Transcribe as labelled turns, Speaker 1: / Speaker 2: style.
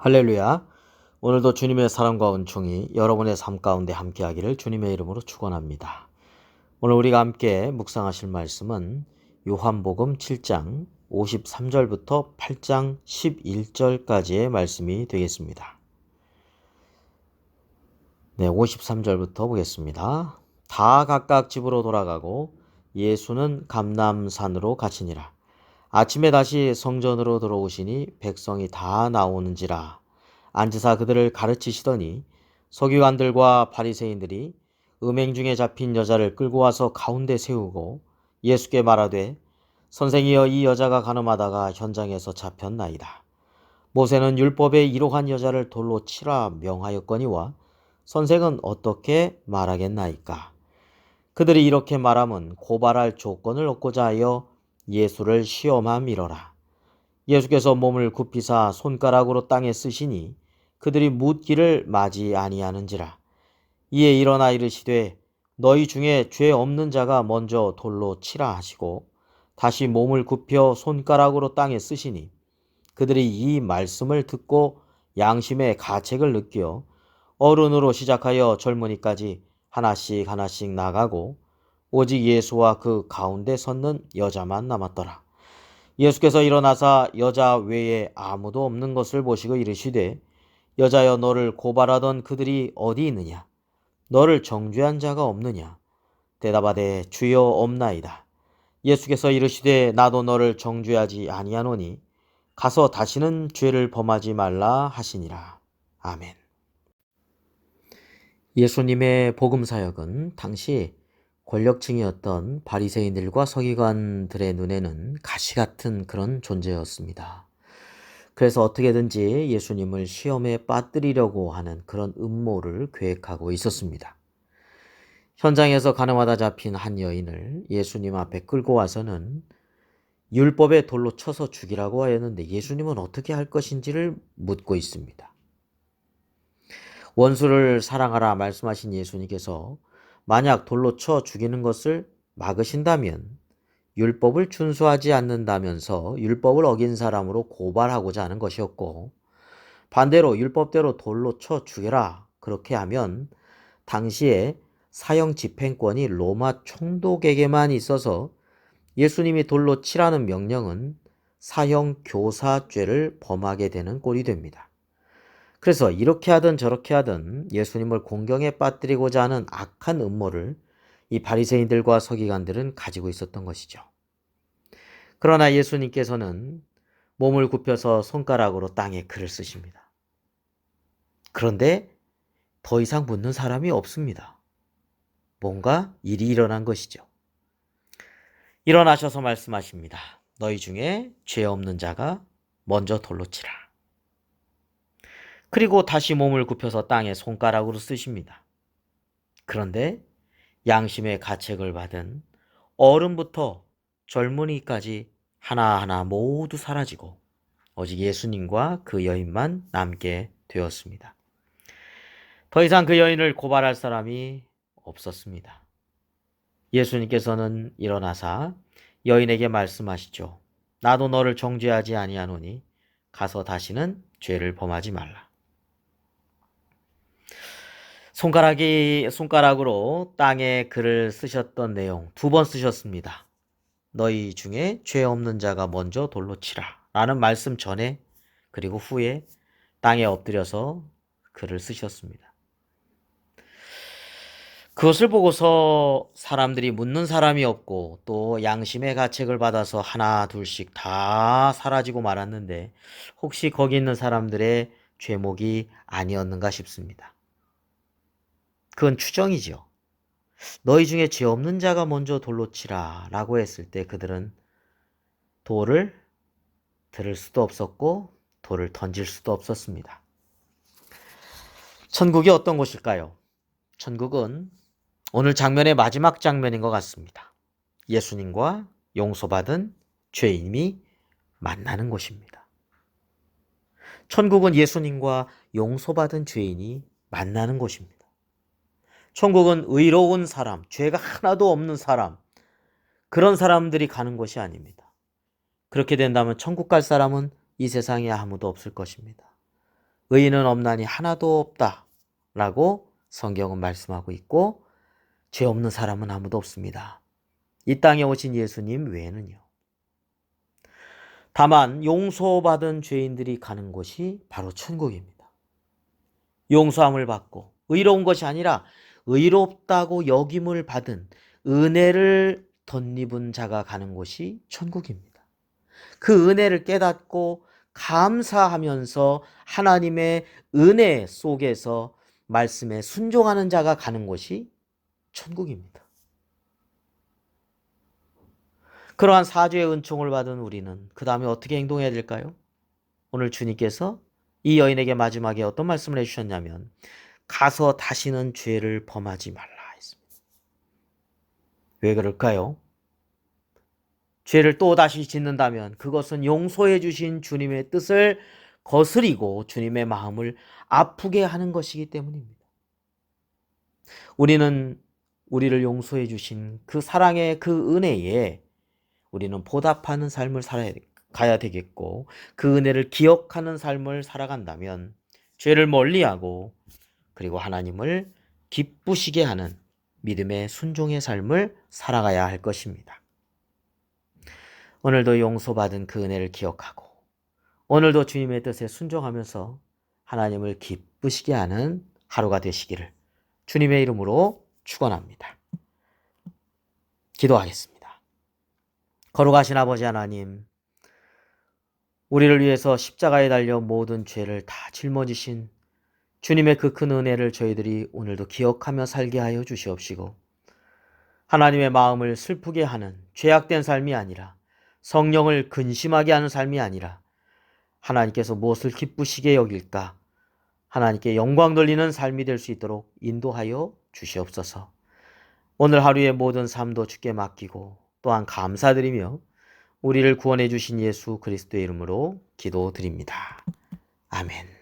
Speaker 1: 할렐루야. 오늘도 주님의 사랑과 은총이 여러분의 삶 가운데 함께하기를 주님의 이름으로 축원합니다. 오늘 우리가 함께 묵상하실 말씀은 요한복음 7장 53절부터 8장 11절까지의 말씀이 되겠습니다. 네, 53절부터 보겠습니다. 다 각각 집으로 돌아가고 예수는 감람산으로 가시니라. 아침에 다시 성전으로 들어오시니 백성이 다 나오는지라. 앉으사 그들을 가르치시더니 서기관들과 바리새인들이 음행 중에 잡힌 여자를 끌고 와서 가운데 세우고 예수께 말하되 선생이여, 이 여자가 간음하다가 현장에서 잡혔나이다. 모세는 율법에 이러한 여자를 돌로 치라 명하였거니와 선생은 어떻게 말하겠나이까. 그들이 이렇게 말함은 고발할 조건을 얻고자 하여 예수를 시험함이러라. 예수께서 몸을 굽히사 손가락으로 땅에 쓰시니 그들이 묻기를 마지 아니하는지라. 이에 일어나 이르시되 너희 중에 죄 없는 자가 먼저 돌로 치라 하시고 다시 몸을 굽혀 손가락으로 땅에 쓰시니 그들이 이 말씀을 듣고 양심의 가책을 느끼어 어른으로 시작하여 젊은이까지 하나씩 하나씩 나가고 오직 예수와 그 가운데 섰는 여자만 남았더라. 예수께서 일어나사 여자 외에 아무도 없는 것을 보시고 이르시되 여자여, 너를 고발하던 그들이 어디 있느냐? 너를 정죄한 자가 없느냐? 대답하되 주여, 없나이다. 예수께서 이르시되 나도 너를 정죄하지 아니하노니 가서 다시는 죄를 범하지 말라 하시니라. 아멘. 예수님의 복음 사역은 당시 권력층이었던 바리새인들과 서기관들의 눈에는 가시 같은 그런 존재였습니다. 그래서 어떻게든지 예수님을 시험에 빠뜨리려고 하는 그런 음모를 계획하고 있었습니다. 현장에서 간음하다 잡힌 한 여인을 예수님 앞에 끌고 와서는 율법에 돌로 쳐서 죽이라고 하였는데 예수님은 어떻게 할 것인지를 묻고 있습니다. 원수를 사랑하라 말씀하신 예수님께서 만약 돌로 쳐 죽이는 것을 막으신다면 율법을 준수하지 않는다면서 율법을 어긴 사람으로 고발하고자 하는 것이었고, 반대로 율법대로 돌로 쳐 죽여라 그렇게 하면 당시에 사형 집행권이 로마 총독에게만 있어서 예수님이 돌로 치라는 명령은 사형 교사죄를 범하게 되는 꼴이 됩니다. 그래서 이렇게 하든 저렇게 하든 예수님을 공경에 빠뜨리고자 하는 악한 음모를 이 바리새인들과 서기관들은 가지고 있었던 것이죠. 그러나 예수님께서는 몸을 굽혀서 손가락으로 땅에 글을 쓰십니다. 그런데 더 이상 묻는 사람이 없습니다. 뭔가 일이 일어난 것이죠. 일어나셔서 말씀하십니다. 너희 중에 죄 없는 자가 먼저 돌로 치라. 그리고 다시 몸을 굽혀서 땅에 손가락으로 쓰십니다. 그런데 양심의 가책을 받은 어른부터 젊은이까지 하나하나 모두 사라지고 오직 예수님과 그 여인만 남게 되었습니다. 더 이상 그 여인을 고발할 사람이 없었습니다. 예수님께서는 일어나사 여인에게 말씀하시죠. 나도 너를 정죄하지 아니하노니 가서 다시는 죄를 범하지 말라. 손가락으로 땅에 글을 쓰셨던 내용 2번 쓰셨습니다. 너희 중에 죄 없는 자가 먼저 돌로 치라 라는 말씀 전에 그리고 후에 땅에 엎드려서 글을 쓰셨습니다. 그것을 보고서 사람들이 묻는 사람이 없고 또 양심의 가책을 받아서 하나 둘씩 다 사라지고 말았는데 혹시 거기 있는 사람들의 죄목이 아니었는가 싶습니다. 그건 추정이죠. 너희 중에 죄 없는 자가 먼저 돌로 치라 라고 했을 때 그들은 돌을 들을 수도 없었고 돌을 던질 수도 없었습니다. 천국이 어떤 곳일까요? 천국은 오늘 장면의 마지막 장면인 것 같습니다. 예수님과 용서받은 죄인이 만나는 곳입니다. 천국은 예수님과 용서받은 죄인이 만나는 곳입니다. 천국은 의로운 사람, 죄가 하나도 없는 사람, 그런 사람들이 가는 곳이 아닙니다. 그렇게 된다면 천국 갈 사람은 이 세상에 아무도 없을 것입니다. 의인은 없나니 하나도 없다 라고 성경은 말씀하고 있고 죄 없는 사람은 아무도 없습니다. 이 땅에 오신 예수님 외에는요. 다만 용서받은 죄인들이 가는 곳이 바로 천국입니다. 용서함을 받고 의로운 것이 아니라 의롭다고 여김을 받은 은혜를 덧입은 자가 가는 곳이 천국입니다. 그 은혜를 깨닫고 감사하면서 하나님의 은혜 속에서 말씀에 순종하는 자가 가는 곳이 천국입니다. 그러한 사죄의 은총을 받은 우리는 그 다음에 어떻게 행동해야 될까요? 오늘 주님께서 이 여인에게 마지막에 어떤 말씀을 해주셨냐면 가서 다시는 죄를 범하지 말라 했습니다. 왜 그럴까요? 죄를 또 다시 짓는다면 그것은 용서해 주신 주님의 뜻을 거스리고 주님의 마음을 아프게 하는 것이기 때문입니다. 우리는 우리를 용서해 주신 그 사랑의 그 은혜에 우리는 보답하는 삶을 가야 되겠고 그 은혜를 기억하는 삶을 살아간다면 죄를 멀리하고 그리고 하나님을 기쁘시게 하는 믿음의 순종의 삶을 살아가야 할 것입니다. 오늘도 용서받은 그 은혜를 기억하고 오늘도 주님의 뜻에 순종하면서 하나님을 기쁘시게 하는 하루가 되시기를 주님의 이름으로 축원합니다. 기도하겠습니다. 거룩하신 아버지 하나님, 우리를 위해서 십자가에 달려 모든 죄를 다 짊어지신 주님의 그 큰 은혜를 저희들이 오늘도 기억하며 살게 하여 주시옵시고 하나님의 마음을 슬프게 하는 죄악된 삶이 아니라 성령을 근심하게 하는 삶이 아니라 하나님께서 무엇을 기쁘시게 여길까 하나님께 영광 돌리는 삶이 될 수 있도록 인도하여 주시옵소서. 오늘 하루의 모든 삶도 주께 맡기고 또한 감사드리며 우리를 구원해 주신 예수 그리스도의 이름으로 기도드립니다. 아멘.